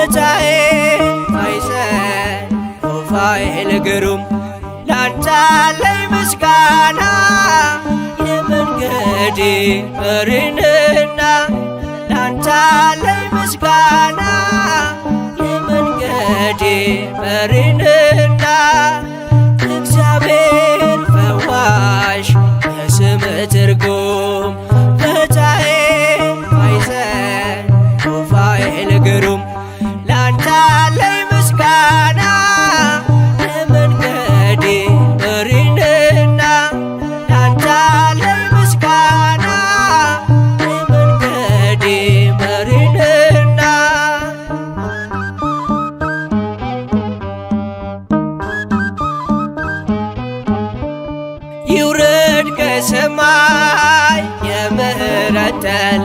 ፈታዬ ማይዘን ሩፋኤል ግሩም ላንተ አለኝ ምስጋና የመንገዴ መሪንና ላንተ አለኝ ምስጋና የመንገዴ መሪንና እግዚአብሔር ፈዋሽ የስም ትርጉም ፈታዬ ማይዘን ሩፋኤል ግሩም ላንተ አለኝ ምስጋና የመንገዴ መሪንና ላንተ አለኝ ምስጋና የመንገዴ መሪንና ይውረድ ከሰማይ የምህረት ጠል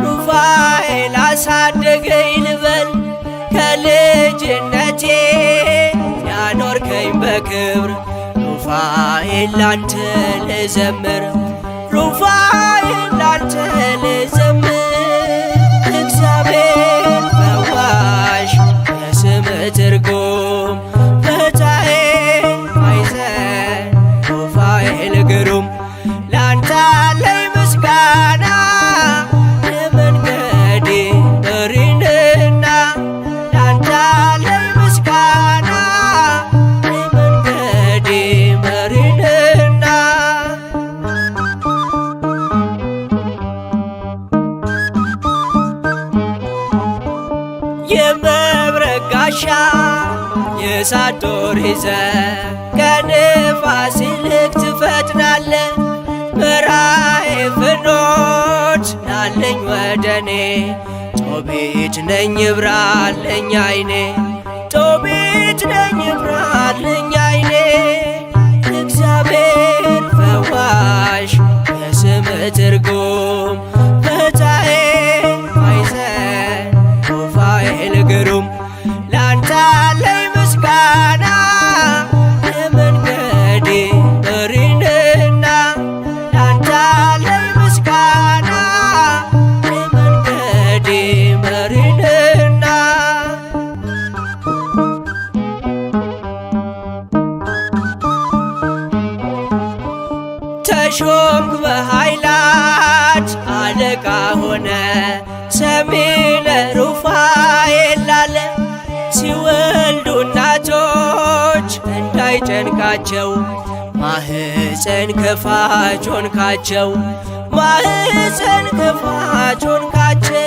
ሩፋኤል አሳደገኝ ልበል ከልጅነቴ ያኖርከኝ በክብር ሩፋኤል ላንተ ልዘምር ሩፋኤል ላንተ ልዘምር እግዚአብሔር ፈዋሽ የስም ትርጉም ፈታዬ ማይዘን ሩፋኤል ግሩም ላንተ አለኝ ምስጋና የመንገዴ መሪንና ላንተ አለኝ ምስጋና የመንገዴ መሪንና የመብረቅ ጋሻ የእሳት ጦር ይዘህ ከንፋስ ይልቅ ትፈጥናለህ መራኤ ፍኖት ናለኝ ወደኔ ጦቢት ነኝ ይብራልኝ አይኔ ጦቢት ነኝ ይብራልኝ አይኔ እግዚአብሔር ፈዋሽ የስም ትርጉም ፈታዬ ማይዘን ሩፋኤል ግሩም ላንተ አለኝ ምስጋና የመንገዴ መሪንና ላንተ አለኝ ምስጋና የመንገዴ መሪንና ተሾምክ በኃይላት አለቃ ሆነ ሰሚነ ሩፋኤል ላለ ሲወልዱ እናቶች እንዳይጨንቃቸው ማህፀን ከፋች ሆንካቸው ማህፀን ከፋች ሆንካቸው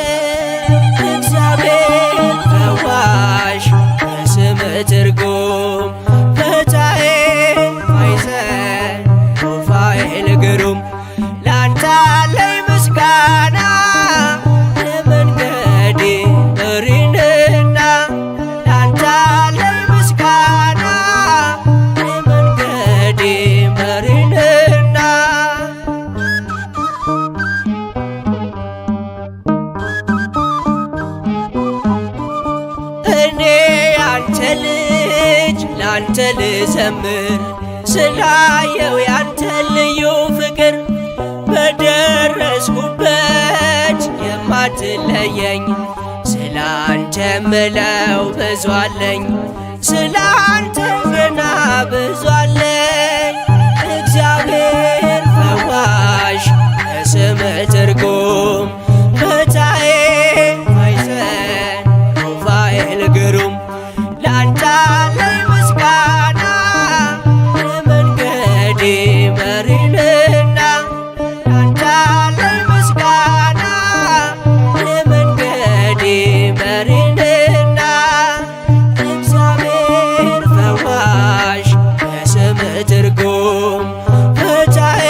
እግዚአብሔር ፈዋሽ የስም ትርጉም ፈታዬ ማይዘን ሩፋኤል ግሩም ላንተ አለኝ ምስጋና የመንገዴ መሪንና ላንተ አለኝ ምስጋና የመንገዴ መሪንና እኔ ያንተ ልጅ ላንተ ልዘምር ስላየው ያንተ ልዩ ፍቅር በደረስኩበት የማትለየኝ ስላንተ ምለው ብዙ አለኝ ስላንተ ገና ብዙ አለኝ እግዚአብሔር ፈዋሽ የስም ትርጉም ፈታዬ ማይዘን ሩፋኤል ግሩም ላንተ አለኝ ምስጋና የመንገዴ መሪንና ላንተ አለኝ ምስጋና የመንገዴ መሪንና እግዚአብሔር ፈዋሽ የስም ትርጉም ፈታዬ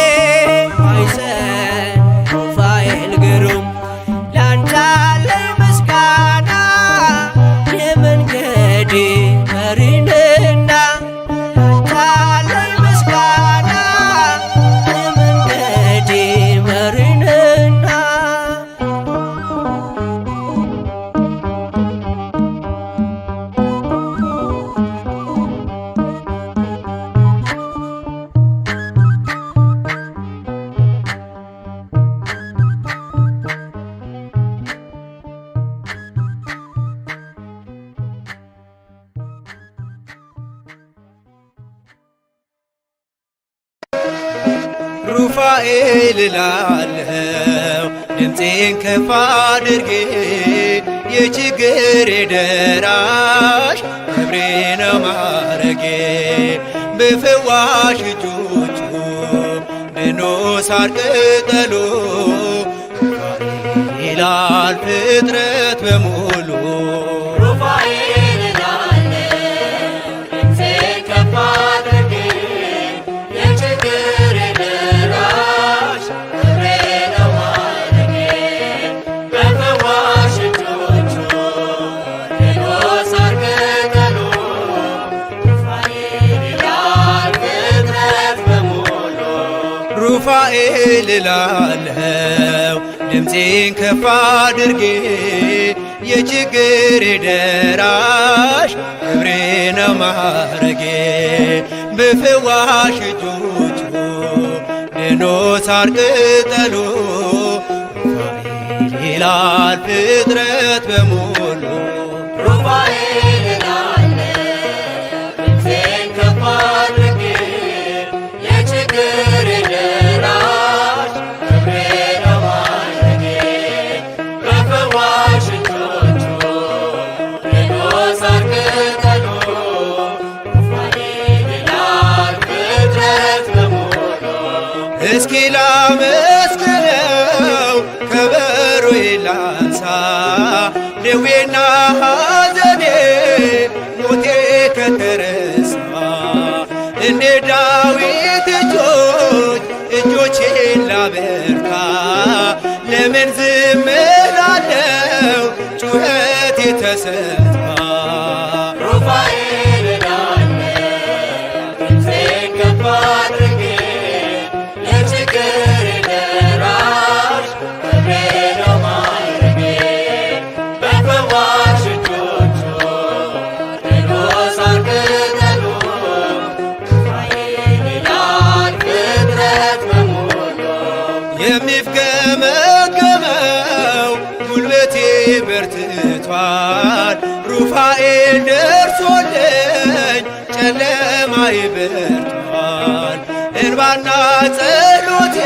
ማይዘን ሩፋኤል ግሩም ላንተ አለኝ ምስጋና የመንገዴ መሪ ሩፋኤል እላለሁ ድምፄን ከፍ አድርጌ የችግሬ ደራሽ ክብሬ ነው ማረጌ በፈዋሽ እጆቹ ድኖ ሳር ቅጠሉ ይላል ፍጥረት በሙሉ ሩፋኤል እላለሁ ድምፄን ከፍ አድርጌ የችግሬ ደራሽ ክብሬ ነው ማረጌ በፈዋሽ እጆቹ ድኖ ሳር ቅጠሉ ሩፋኤል ይላል ፍጥረት በሙሉ እስኪ ላመስግነው ከበሮዬ ላንሳ ደዌና ሐዘኔ ሞቴ ከተረሳ እንደ ዳዊት እጆቼን ላበርታ ለምን ዝም እላለሁ ጩኸቴ ተሰማ የሚፍገመገመው ጉልበቴ በርትቷል ሩፋኤል ደርሶልኝ ጨለማዬ በርቷል እንባና ጸሎቴ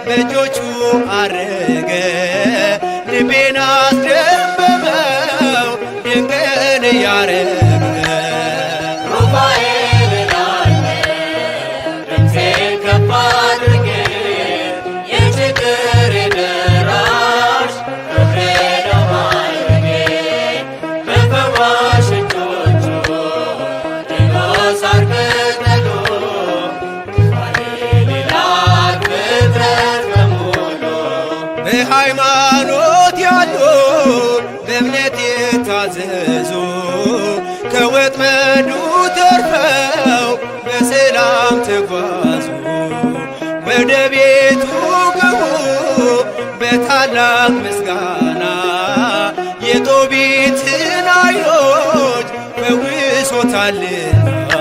በእጆቹ አረገ ልቤን አስደመመው ድንቅን እያረገ በሃይማኖት ያሉ በእምነት የታዘዙ ከወጥመዱ ተርፈው በሰላም ተጓዙ ወደ ቤቱ ገቡ በታላቅ ምስጋና የጦቢትን ዓይኖች ፈውሶታልና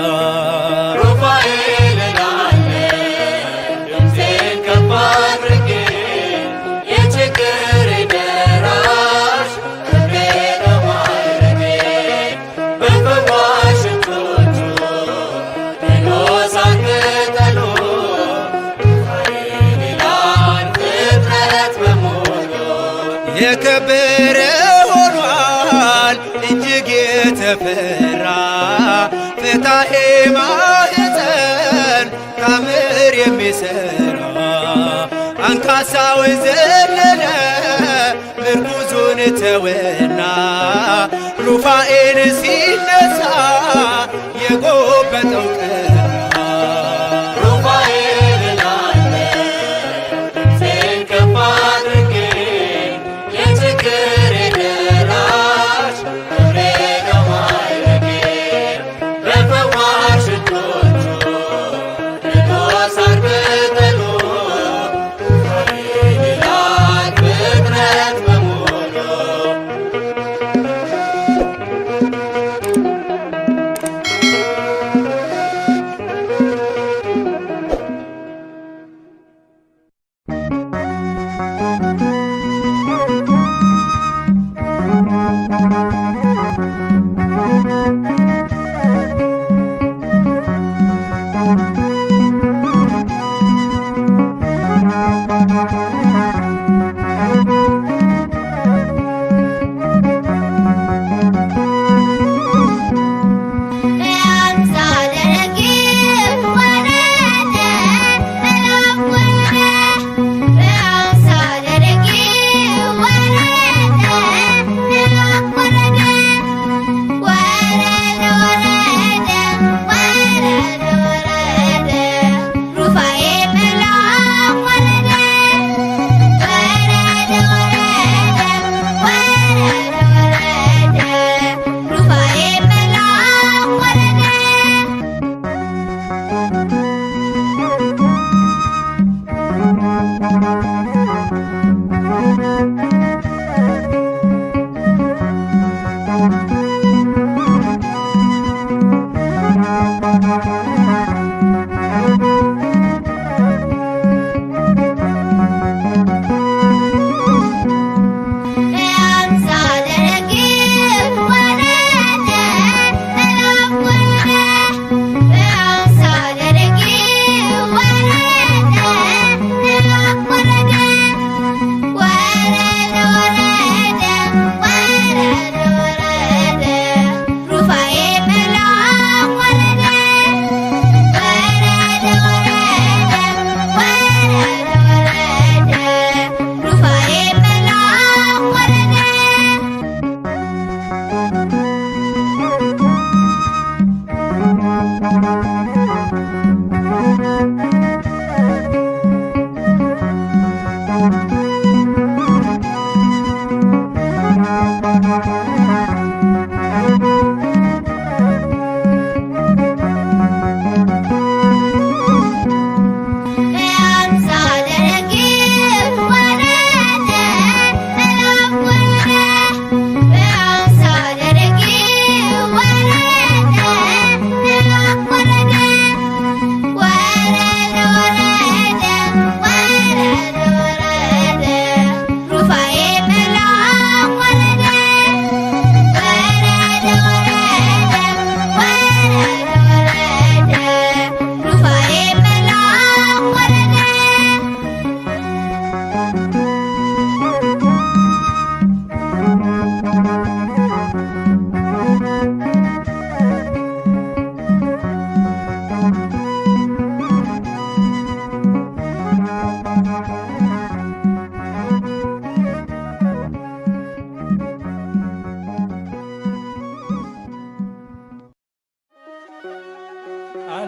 የከበረ ሆኗል እጅግ የተፈራ ፍታሔ ማኅፀን ታምር የሚሠራ አንካሳው ዘለለ ምርኩዙን ተወና ሩፋኤል ሲነሳ የጎበጠው ቀና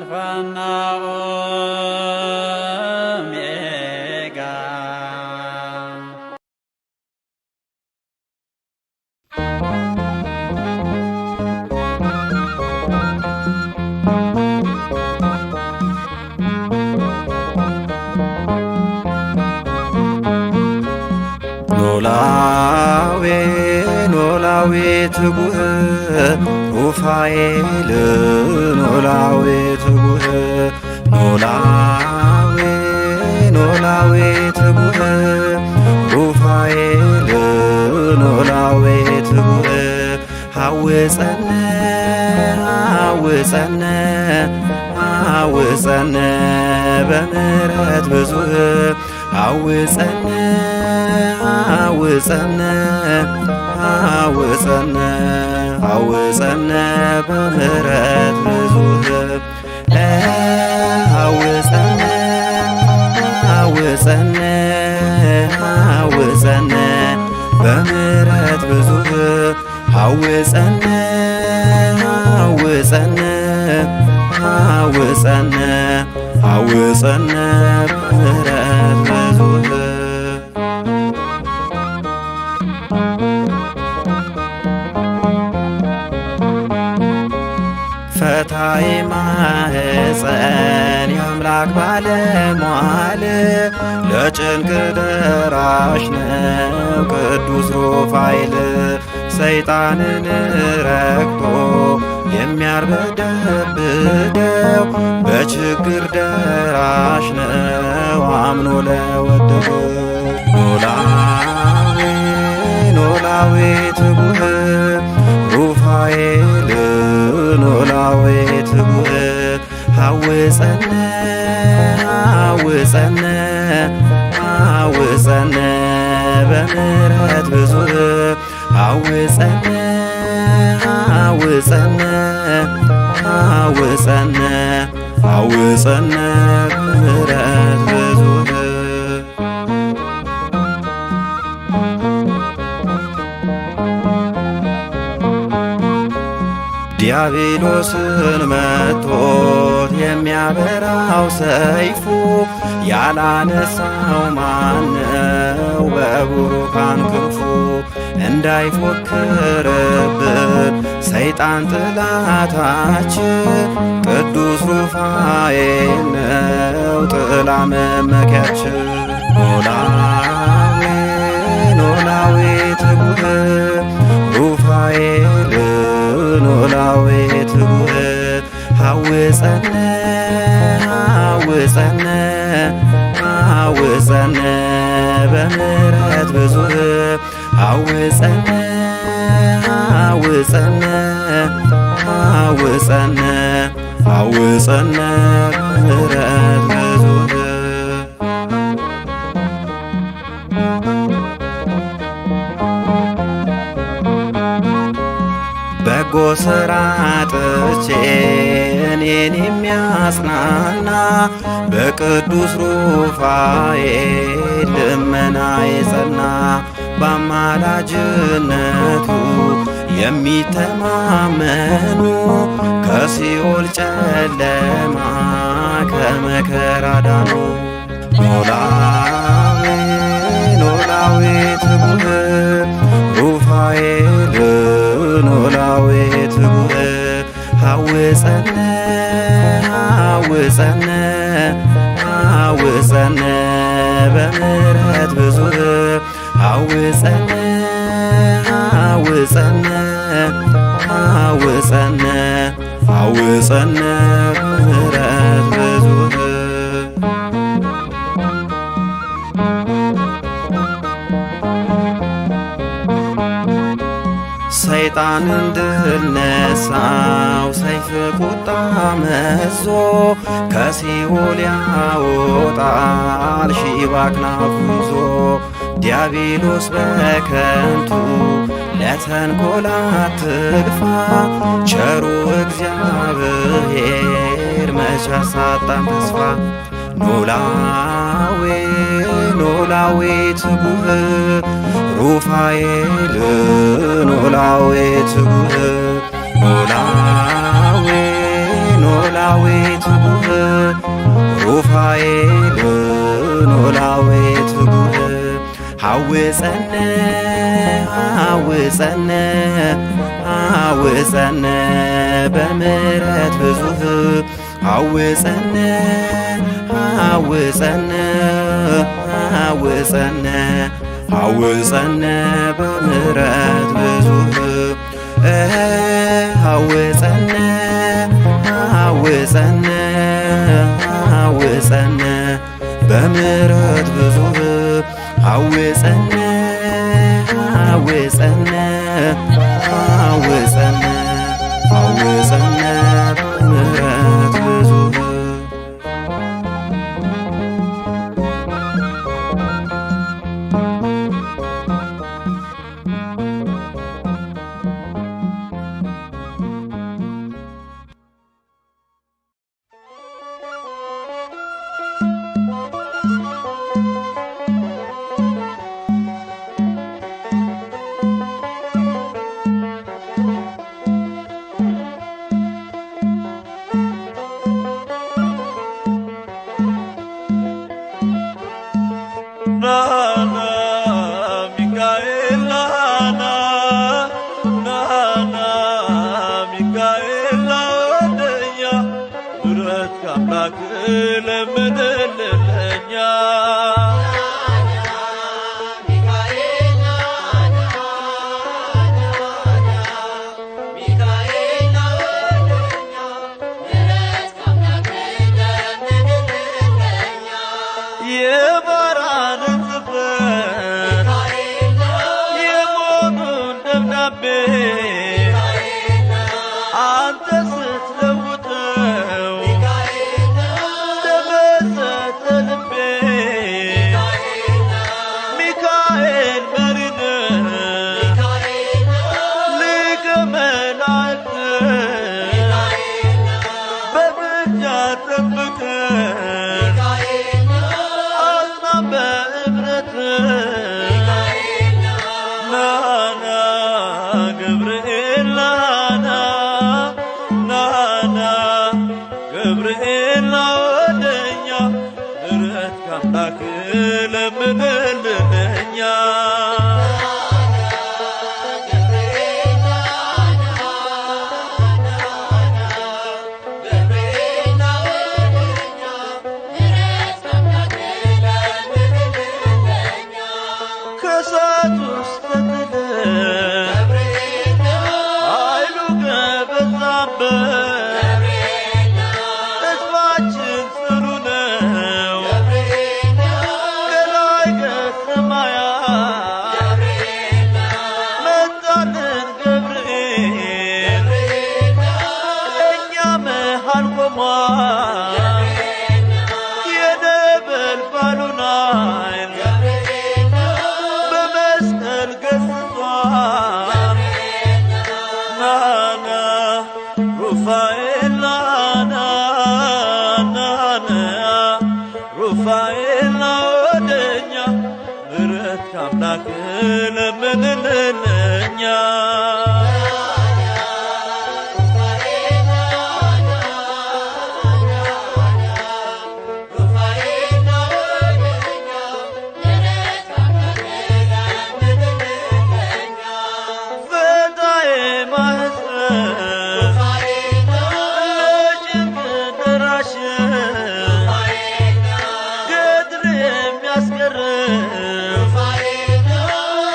አልፋና ኦሜጋ ኖላዌ ኖላዌ ትጉህ ሩፋኤል ኖላዌ ትጉህ ኖላዌ ኖላዌ ትጉህ ሩፋኤል ኖላዌ ትጉህ ሐውፀነ ሐውፀነ ሐውፀነ በምሕረት ብዙህ ሐውፀነ ሐውፀነ ሐውፀነ ሐውፀነ በምሕረት ብዙህ ሐውፀነ ሐውፀነ ሐውፀነ በምሕረት ብዙህ ሐውፀነ ሐውፀነ ሐውፀነ ሐውፀነ በምሕረት ብዙህ ፈታይ ማህፀን የአምላክ ባለሟል ለጭንቅ ደራሽ ነው ቅዱስ ሩፋኤል ሰይጣንን ረግጦ የሚያርበደብደው በችግር ደራሽ ነው አምኖ ለወደደው ኖላዌ ኖላዌ ትጉህ ሩፋኤል ኖላዌ ትጉህ ሐውፀነ ሐውፀነ ሐውፀነ በምሕረት ብዙህ ሐውፀነ ሐውፀነ ሐውፀነ ሐውፀነ በምሕረት ብዙህ ዲያብሎስን መቶት የሚያበራው ሰይፉ ያላነሳው ማነው በቡሩካን ክንፉ እንዳይፎክርብን ሰይጣን ጥላታችን ቅዱስ ሩፋኤል ነው ጥላ መመኪያችን ኖላዌ ኖላዌ ትጉህ ሩፋኤል ኖላዌ ትጉህ ሐውፀነ ሐውፀነ ሐውፀነ በምሕረት ብዙህ ሐውፀነ ሐውፀነ ሐውፀነ ሐውፀነ በምሕረት ብዙህ በጎ ሥራ አጥቼ እኔን የሚያጽናና በቅዱስ ሩፋኤል ልመና የጸና በአማላጅነቱ የሚተማመኑ ከሲኦል ጨለማ ከመከራ ዳኑ ኖላዌ ኖላዌ ትጉህ ሩፋኤል ኖላዌ ትጉህ ሐውፀነ ሐውፀነ ሐውፀነ በምሕረት ብዙህ ሐውፀነ ሐውፀነ ሐውፀነ ሐውፀነ በምሕረት ብዙህ ሰይጣን እንድል ነሳው ሰይፍ ቁጣ መዞ ከሲኦል ያወጣል ሺህ በአክናፉ ይዞ ዲያብሎስ በከንቱ ለተንኰል አትግፋ ቸሩ እግዚአብሔር መች አሳጣን ተስፋ ኖላዌ ኖላዌ ትጉህ ሩፋኤል ኖላዌ ትጉህ ኖላዌ ኖላዌ ኖላዊ ትጉህ ሩፋኤል ኖላዊ ትጉህ ሐውፀነ ሐውፀነ ሐውፀነ በምሕረት ብዙህ ሐውፀነ ሐውፀነ ሐውፀነ ሐውፀነ በምሕረት ብዙህ ሐውፀነ ሐውፀነ ሐውፀነ በምሕረት ብዙህ ሐውፀነ ሐውፀነ ሐውፀነ ሐውፀነ በምሕረት ብዙህ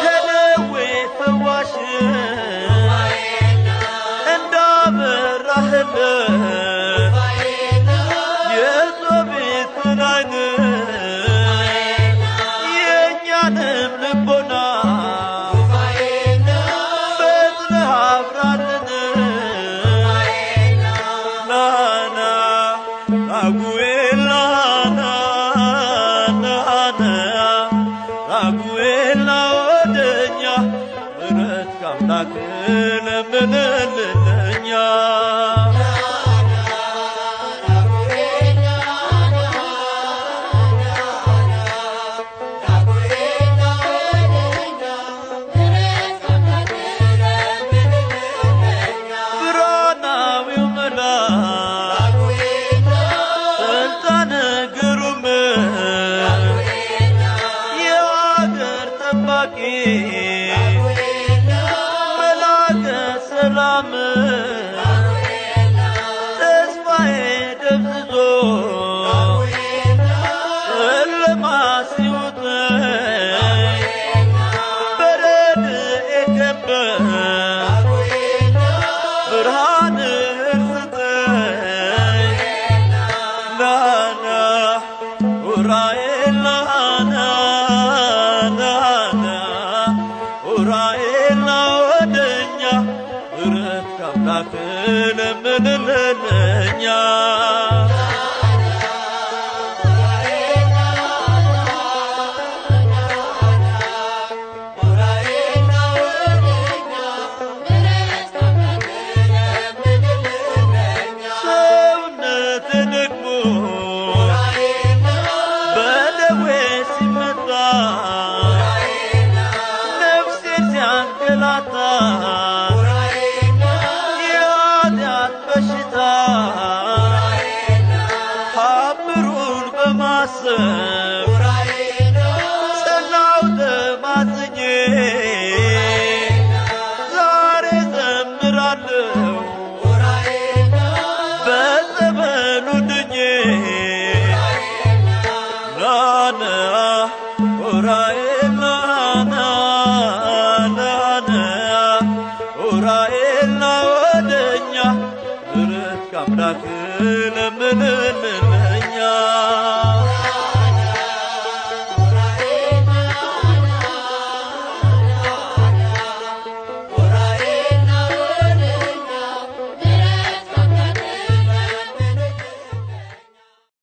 ከደዌ ፈዋሽ ተስፋዬ ደብዝዞ ጨለማ ሲውጠኝ በረድኤት ከበህ ብርሃንህን ስጠኝ። ናና ዑራኤል ናና ናና ዑራኤል ና ወደኛ ምሕረት ከአምላክህ ለምንልን እኛ። የኃጢአት በሽታ ታምሩን በማሰብ ጸናሁ ተማጽኜ ዛሬ ዘምራለሁ በጸበሉ ድኜ። ናና ዑራኤል ናና ዑራኤል ና ወደኛ ምሕረት ከአምላክህ ለምንልን